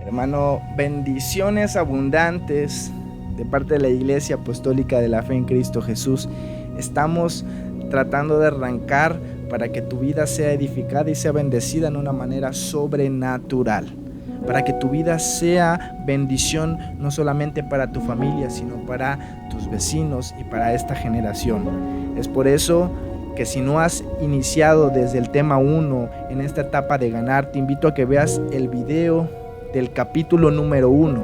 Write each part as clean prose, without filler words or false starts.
Hermano, bendiciones abundantes de parte de la Iglesia Apostólica de la Fe en Cristo Jesús. Estamos tratando de arrancar para que tu vida sea edificada y sea bendecida en una manera sobrenatural. Para que tu vida sea bendición no solamente para tu familia, sino para tus vecinos y para esta generación. Es por eso que si no has iniciado desde el tema 1 en esta etapa de ganar, te invito a que veas el video del capítulo número 1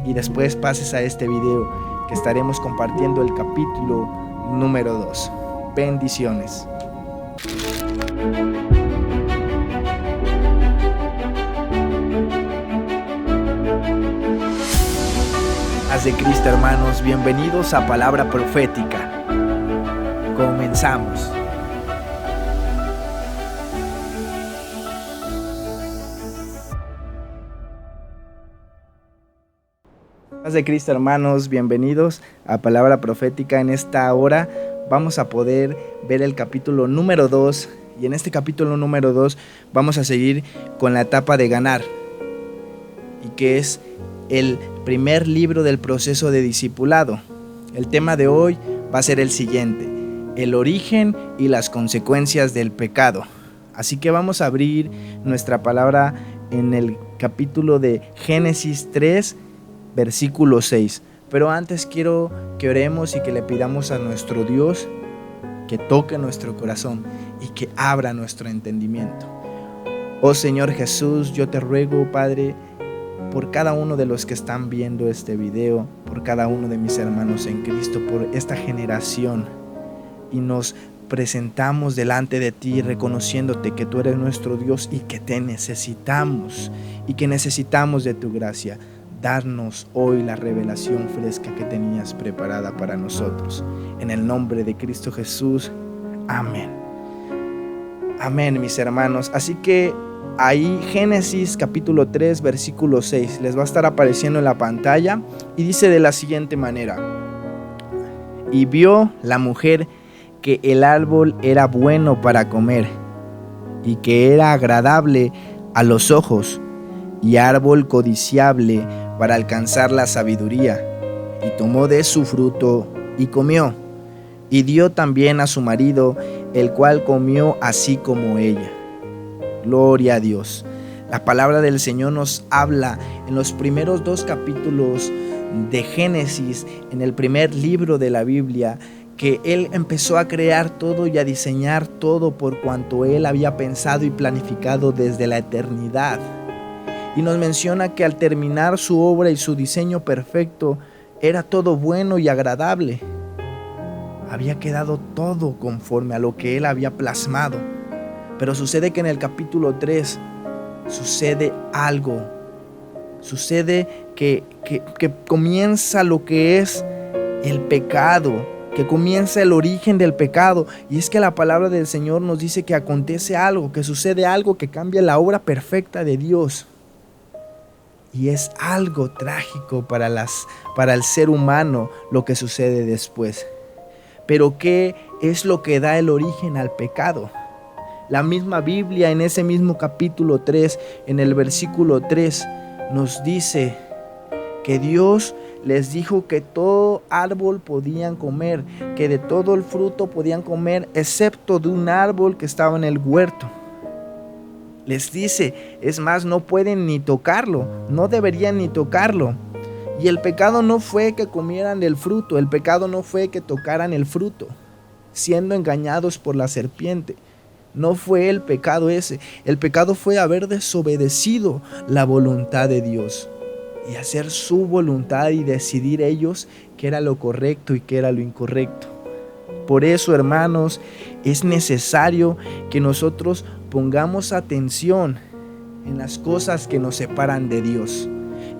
y después pases a este video que estaremos compartiendo el capítulo número 2. Bendiciones. Paz de Cristo, hermanos, bienvenidos a Palabra Profética. Comenzamos. Paz de Cristo, hermanos, bienvenidos a Palabra Profética. En esta hora vamos a poder ver el capítulo número 2 y en este capítulo número 2 vamos a seguir con la etapa de ganar, y que es el primer libro del proceso de discipulado. El tema de hoy va a ser el siguiente: el origen y las consecuencias del pecado. Así que vamos a abrir nuestra palabra en el capítulo de Génesis 3, versículo 6. Pero antes quiero que oremos y que le pidamos a nuestro Dios que toque nuestro corazón y que abra nuestro entendimiento. Oh Señor Jesús, yo te ruego, Padre, por cada uno de los que están viendo este video, por cada uno de mis hermanos en Cristo, por esta generación, y nos presentamos delante de ti reconociéndote que tú eres nuestro Dios y que te necesitamos y que necesitamos de tu gracia. Darnos hoy la revelación fresca que tenías preparada para nosotros. En el nombre de Cristo Jesús. Amén. Amén, mis hermanos. Así que ahí Génesis capítulo 3, versículo 6. Les va a estar apareciendo en la pantalla. Y dice de la siguiente manera: y vio la mujer que el árbol era bueno para comer, y que era agradable a los ojos, y árbol codiciable para alcanzar la sabiduría, y tomó de su fruto y comió, y dio también a su marido, el cual comió así como ella. Gloria a Dios. La palabra del Señor nos habla en los primeros 2 capítulos de Génesis, en el primer libro de la Biblia, que Él empezó a crear todo y a diseñar todo por cuanto Él había pensado y planificado desde la eternidad. Y nos menciona que al terminar su obra y su diseño perfecto, era todo bueno y agradable. Había quedado todo conforme a lo que Él había plasmado. Pero sucede que en el capítulo 3 sucede algo. Sucede que comienza lo que es el pecado, que comienza el origen del pecado. Y es que la palabra del Señor nos dice que acontece algo, que sucede algo que cambia la obra perfecta de Dios. Y es algo trágico para el ser humano lo que sucede después. Pero ¿qué es lo que da el origen al pecado? La misma Biblia en ese mismo capítulo 3, en el versículo 3, nos dice que Dios les dijo que todo árbol podían comer, que de todo el fruto podían comer, excepto de un árbol que estaba en el huerto. Les dice, es más, no pueden ni tocarlo, no deberían ni tocarlo. Y el pecado no fue que comieran del fruto, el pecado no fue que tocaran el fruto, siendo engañados por la serpiente. No fue el pecado ese, el pecado fue haber desobedecido la voluntad de Dios y hacer su voluntad y decidir ellos qué era lo correcto y qué era lo incorrecto. Por eso, hermanos, es necesario que nosotros pongamos atención en las cosas que nos separan de Dios.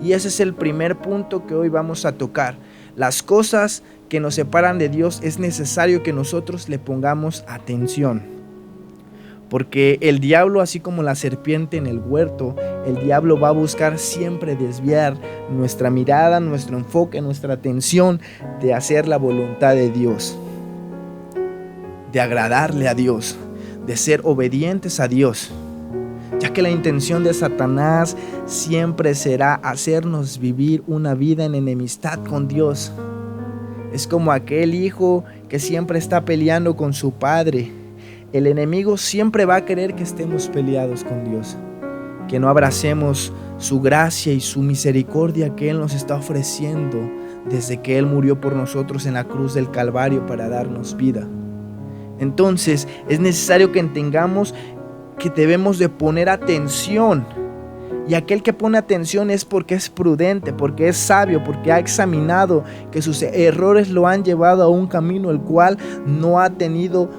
Y ese es el primer punto que hoy vamos a tocar. Las cosas que nos separan de Dios es necesario que nosotros le pongamos atención. Porque el diablo, así como la serpiente en el huerto, el diablo va a buscar siempre desviar nuestra mirada, nuestro enfoque, nuestra atención de hacer la voluntad de Dios, de agradarle a Dios, de ser obedientes a Dios. ya que la intención de Satanás siempre será hacernos vivir una vida en enemistad con Dios. Es como aquel hijo que siempre está peleando con su padre. El enemigo siempre va a querer que estemos peleados con Dios, que no abracemos su gracia y su misericordia que Él nos está ofreciendo desde que Él murió por nosotros en la cruz del Calvario para darnos vida. Entonces es necesario que entendamos que debemos de poner atención, y aquel que pone atención es porque es prudente, porque es sabio, porque ha examinado que sus errores lo han llevado a un camino el cual no ha tenido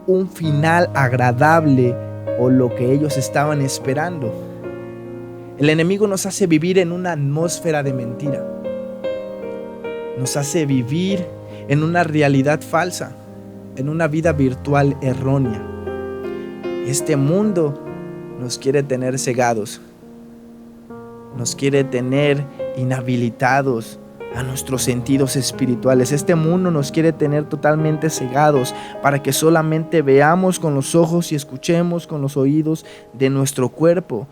un final agradable o lo que ellos estaban esperando. El enemigo nos hace vivir en una atmósfera de mentira, nos hace vivir en una realidad falsa, en una vida virtual errónea. Este mundo nos quiere tener cegados, nos quiere tener inhabilitados a nuestros sentidos espirituales. Este mundo nos quiere tener totalmente cegados para que solamente veamos con los ojos y escuchemos con los oídos de nuestro cuerpo.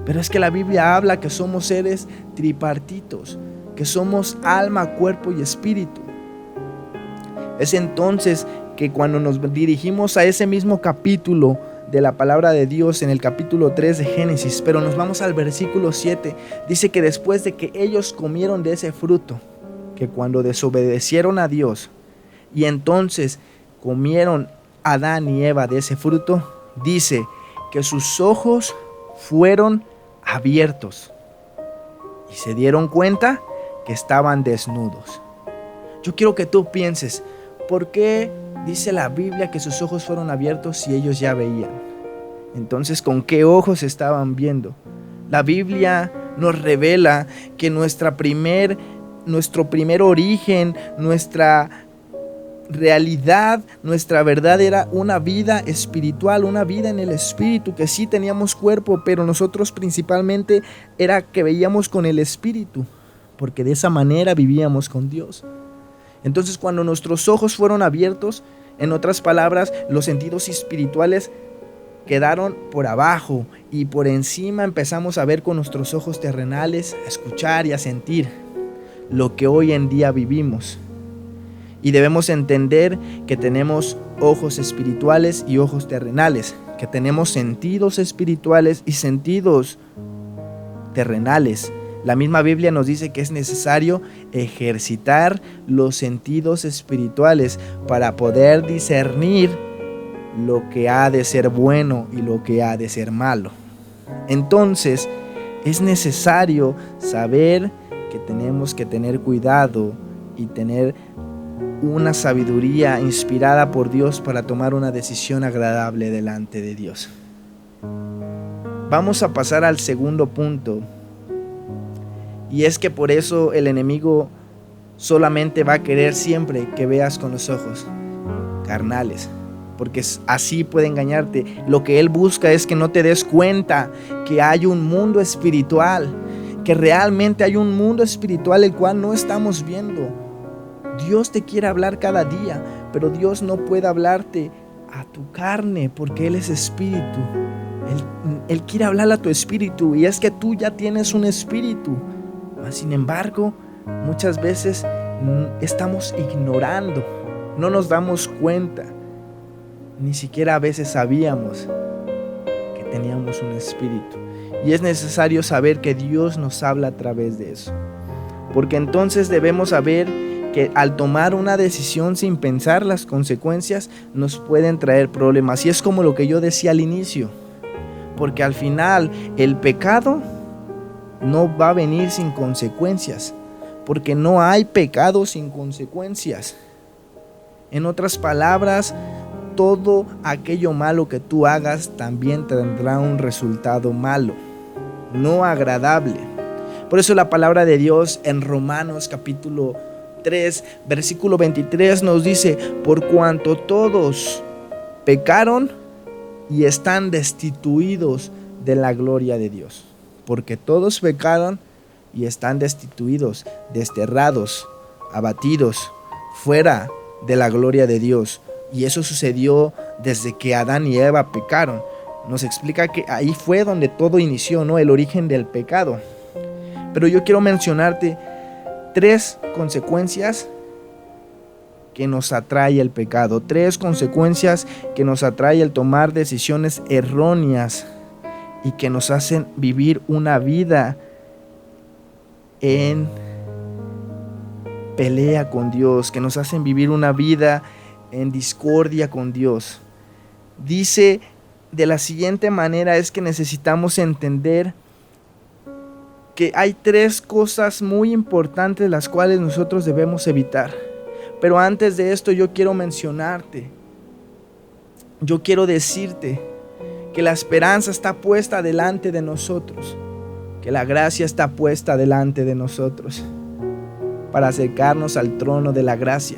Pero es que la Biblia habla que somos seres tripartitos, que somos alma, cuerpo y espíritu. Es entonces que cuando nos dirigimos a ese mismo capítulo de la palabra de Dios, en el capítulo 3 de Génesis, pero nos vamos al versículo 7, dice que después de que ellos comieron de ese fruto, que cuando desobedecieron a Dios y entonces comieron Adán y Eva de ese fruto, dice que sus ojos fueron abiertos y se dieron cuenta que estaban desnudos. Yo quiero que tú pienses, ¿por qué dice la Biblia que sus ojos fueron abiertos si ellos ya veían? Entonces, ¿con qué ojos estaban viendo? La Biblia nos revela que nuestro primer origen, nuestra realidad, nuestra verdad era una vida espiritual, una vida en el espíritu, que sí teníamos cuerpo, pero nosotros principalmente era que veíamos con el espíritu, porque de esa manera vivíamos con Dios. Entonces, cuando nuestros ojos fueron abiertos, en otras palabras, los sentidos espirituales quedaron por abajo y por encima empezamos a ver con nuestros ojos terrenales, a escuchar y a sentir lo que hoy en día vivimos. Y debemos entender que tenemos ojos espirituales y ojos terrenales, que tenemos sentidos espirituales y sentidos terrenales. La misma Biblia nos dice que es necesario ejercitar los sentidos espirituales para poder discernir lo que ha de ser bueno y lo que ha de ser malo. Entonces, es necesario saber que tenemos que tener cuidado y tener una sabiduría inspirada por Dios para tomar una decisión agradable delante de Dios. Vamos a pasar al segundo punto. Y es que por eso el enemigo solamente va a querer siempre que veas con los ojos carnales, porque así puede engañarte. Lo que él busca es que no te des cuenta que hay un mundo espiritual, que realmente hay un mundo espiritual el cual no estamos viendo. Dios te quiere hablar cada día, pero Dios no puede hablarte a tu carne porque Él es espíritu. Él quiere hablarle a tu espíritu, y es que tú ya tienes un espíritu. Sin embargo, muchas veces estamos ignorando, no nos damos cuenta, ni siquiera a veces sabíamos que teníamos un espíritu. Y es necesario saber que Dios nos habla a través de eso, porque entonces debemos saber que al tomar una decisión sin pensar las consecuencias nos pueden traer problemas. Y es como lo que yo decía al inicio, porque al final el pecado no va a venir sin consecuencias, porque no hay pecado sin consecuencias. En otras palabras, todo aquello malo que tú hagas también tendrá un resultado malo, no agradable. Por eso la palabra de Dios en Romanos capítulo 3, versículo 23 nos dice: por cuanto todos pecaron y están destituidos de la gloria de Dios. Porque todos pecaron y están destituidos, desterrados, abatidos, fuera de la gloria de Dios. Y eso sucedió desde que Adán y Eva pecaron. nos explica que ahí fue donde todo inició, ¿no? El origen del pecado. Pero yo quiero mencionarte 3 consecuencias que nos atrae el pecado, 3 consecuencias que nos atrae el tomar decisiones erróneas y que nos hacen vivir una vida en pelea con Dios, que nos hacen vivir una vida en discordia con Dios. Dice de la siguiente manera, es que necesitamos entender que hay 3 cosas muy importantes las cuales nosotros debemos evitar. Pero antes de esto yo quiero mencionarte, yo quiero decirte que la esperanza está puesta delante de nosotros, que la gracia está puesta delante de nosotros, para acercarnos al trono de la gracia,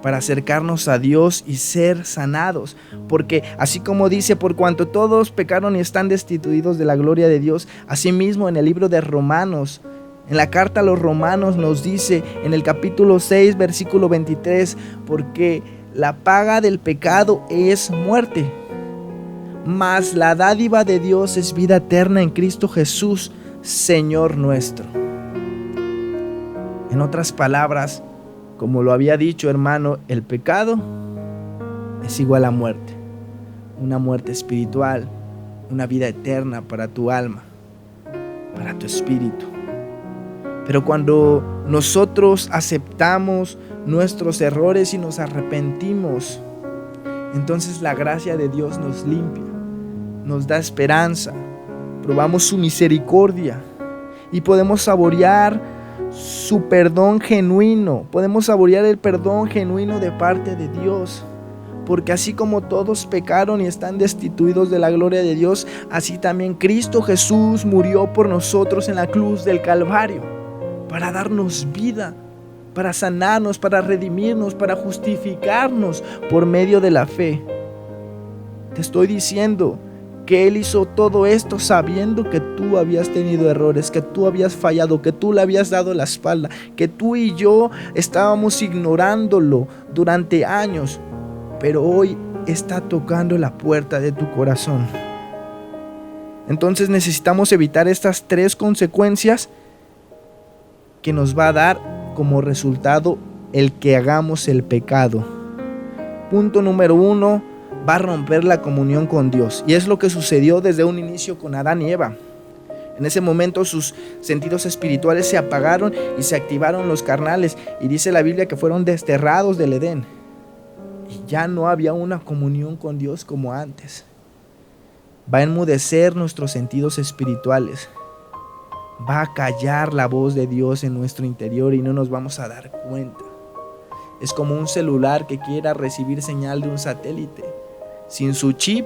para acercarnos a Dios y ser sanados. Porque así como dice, por cuanto todos pecaron y están destituidos de la gloria de Dios, asimismo en el libro de Romanos, en la carta a los Romanos nos dice en el capítulo 6, versículo 23, porque la paga del pecado es muerte, mas la dádiva de Dios es vida eterna en Cristo Jesús, Señor nuestro. En otras palabras, como lo había dicho, hermano, el pecado es igual a muerte, una muerte espiritual, una vida eterna para tu alma, para tu espíritu. Pero cuando nosotros aceptamos nuestros errores y nos arrepentimos, entonces la gracia de Dios nos limpia, nos da esperanza, probamos su misericordia y podemos saborear su perdón genuino, podemos saborear el perdón genuino de parte de Dios. Porque así como todos pecaron y están destituidos de la gloria de Dios, así también Cristo Jesús murió por nosotros en la cruz del Calvario, para darnos vida, para sanarnos, para redimirnos, para justificarnos por medio de la fe. Te estoy diciendo que Él hizo todo esto sabiendo que tú habías tenido errores, que tú habías fallado, que tú le habías dado la espalda, que tú y yo estábamos ignorándolo durante años, pero hoy está tocando la puerta de tu corazón. Entonces necesitamos evitar estas 3 consecuencias que nos va a dar como resultado el que hagamos el pecado. Punto número 1, va a romper la comunión con Dios. Y es lo que sucedió desde un inicio con Adán y Eva. En ese momento sus sentidos espirituales se apagaron y se activaron los carnales. Y dice la Biblia que fueron desterrados del Edén. Y ya no había una comunión con Dios como antes. Va a enmudecer nuestros sentidos espirituales. Va a callar la voz de Dios en nuestro interior y no nos vamos a dar cuenta. Es como un celular que quiera recibir señal de un satélite. Sin su chip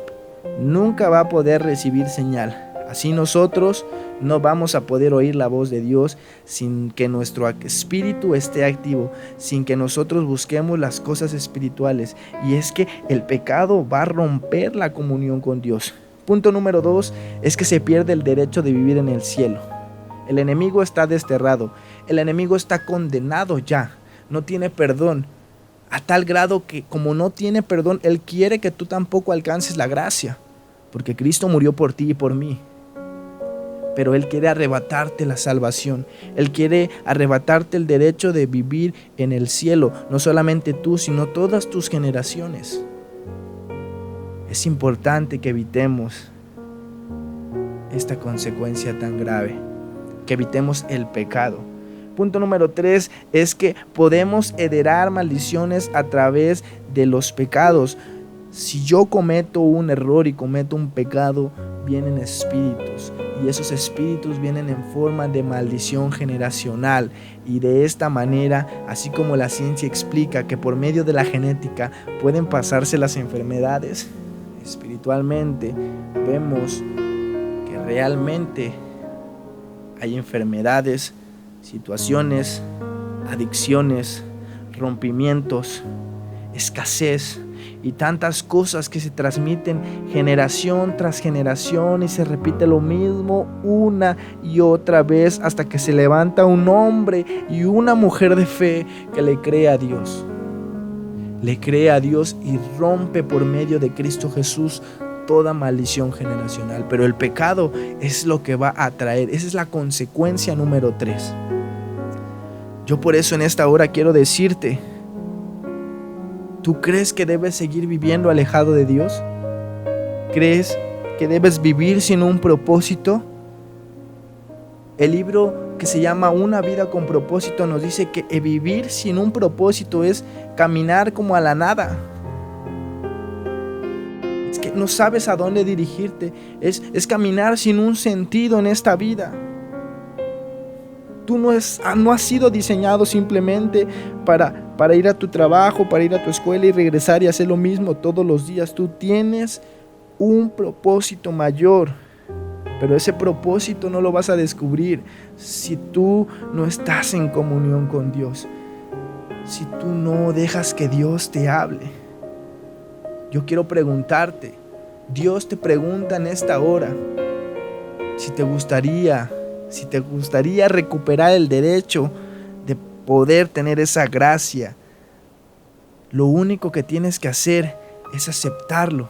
nunca va a poder recibir señal. Así nosotros no vamos a poder oír la voz de Dios sin que nuestro espíritu esté activo, sin que nosotros busquemos las cosas espirituales. Y es que el pecado va a romper la comunión con Dios. Punto número 2 es que se pierde el derecho de vivir en el cielo. El enemigo está desterrado, el enemigo está condenado ya, no tiene perdón, a tal grado que como no tiene perdón, él quiere que tú tampoco alcances la gracia, porque Cristo murió por ti y por mí. Pero Él quiere arrebatarte la salvación, Él quiere arrebatarte el derecho de vivir en el cielo, no solamente tú, sino todas tus generaciones. Es importante que evitemos esta consecuencia tan grave, que evitemos el pecado. Punto número 3 es que podemos heredar maldiciones a través de los pecados. Si yo cometo un error y cometo un pecado, vienen espíritus, y esos espíritus vienen en forma de maldición generacional. Y de esta manera, así como la ciencia explica que por medio de la genética pueden pasarse las enfermedades, espiritualmente vemos que realmente hay enfermedades, situaciones, adicciones, rompimientos, escasez y tantas cosas que se transmiten generación tras generación y se repite lo mismo una y otra vez hasta que se levanta un hombre y una mujer de fe que le cree a Dios. Le cree a Dios y rompe por medio de Cristo Jesús toda maldición generacional. Pero el pecado es lo que va a traer. Esa es la consecuencia número 3. Yo por eso en esta hora quiero decirte, ¿tú crees que debes seguir viviendo alejado de Dios? ¿Crees que debes vivir sin un propósito? El libro que se llama Una vida con propósito nos dice que vivir sin un propósito es caminar como a la nada. Es que no sabes a dónde dirigirte. Es caminar sin un sentido en esta vida. Tú no has sido diseñado simplemente para ir a tu trabajo, para ir a tu escuela y regresar y hacer lo mismo todos los días. Tú tienes un propósito mayor, pero ese propósito no lo vas a descubrir si tú no estás en comunión con Dios, si tú no dejas que Dios te hable. Yo quiero preguntarte, Dios te pregunta en esta hora si te gustaría recuperar el derecho de poder tener esa gracia. Lo único que tienes que hacer es aceptarlo.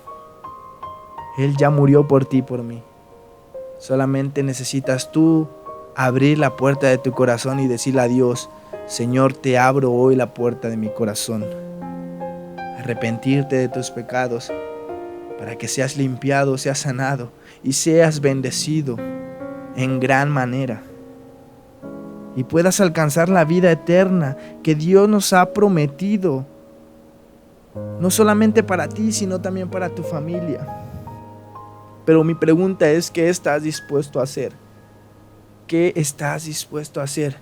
Él ya murió por ti y por mí. Solamente necesitas tú abrir la puerta de tu corazón y decirle a Dios: Señor, te abro hoy la puerta de mi corazón. Arrepentirte de tus pecados para que seas limpiado, seas sanado y seas bendecido en gran manera y puedas alcanzar la vida eterna que Dios nos ha prometido, no solamente para ti, sino también para tu familia. Pero mi pregunta es, ¿qué estás dispuesto a hacer? ¿Qué estás dispuesto a hacer?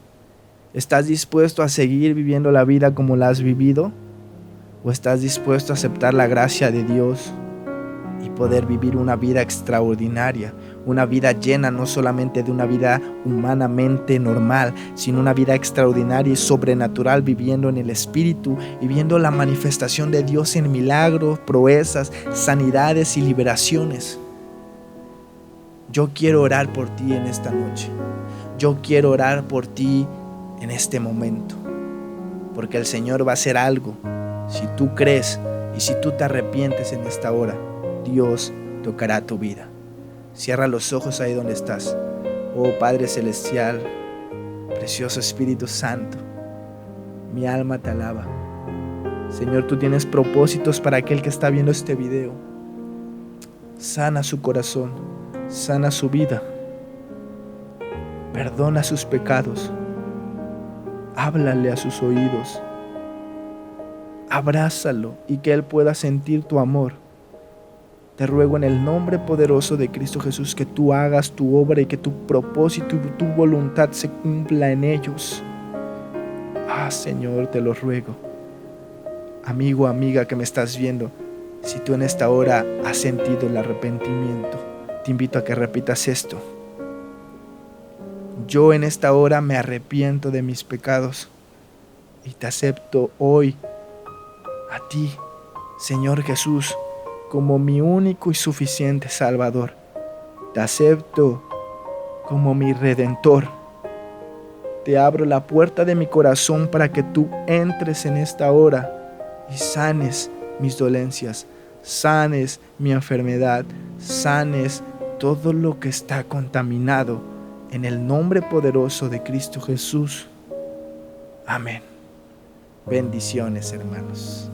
¿Estás dispuesto a seguir viviendo la vida como la has vivido? ¿O estás dispuesto a aceptar la gracia de Dios y poder vivir una vida extraordinaria? Una vida llena no solamente de una vida humanamente normal, sino una vida extraordinaria y sobrenatural, viviendo en el Espíritu y viendo la manifestación de Dios en milagros, proezas, sanidades y liberaciones. Yo quiero orar por ti en esta noche. Yo quiero orar por ti en este momento, porque el Señor va a hacer algo. Si tú crees y si tú te arrepientes en esta hora, Dios tocará tu vida. Cierra los ojos ahí donde estás. Oh Padre Celestial, precioso Espíritu Santo, mi alma te alaba. Señor, tú tienes propósitos para aquel que está viendo este video. Sana su corazón, sana su vida, perdona sus pecados, háblale a sus oídos, abrázalo y que Él pueda sentir tu amor. Te ruego en el nombre poderoso de Cristo Jesús que tú hagas tu obra y que tu propósito y tu voluntad se cumpla en ellos. Señor, te lo ruego. Amigo, amiga que me estás viendo, si tú en esta hora has sentido el arrepentimiento, te invito a que repitas esto. Yo en esta hora me arrepiento de mis pecados y te acepto hoy a ti, Señor Jesús, como mi único y suficiente Salvador. Te acepto como mi Redentor. Te abro la puerta de mi corazón para que tú entres en esta hora y sanes mis dolencias, sanes mi enfermedad, sanes todo lo que está contaminado en el nombre poderoso de Cristo Jesús. Amén. Bendiciones, hermanos.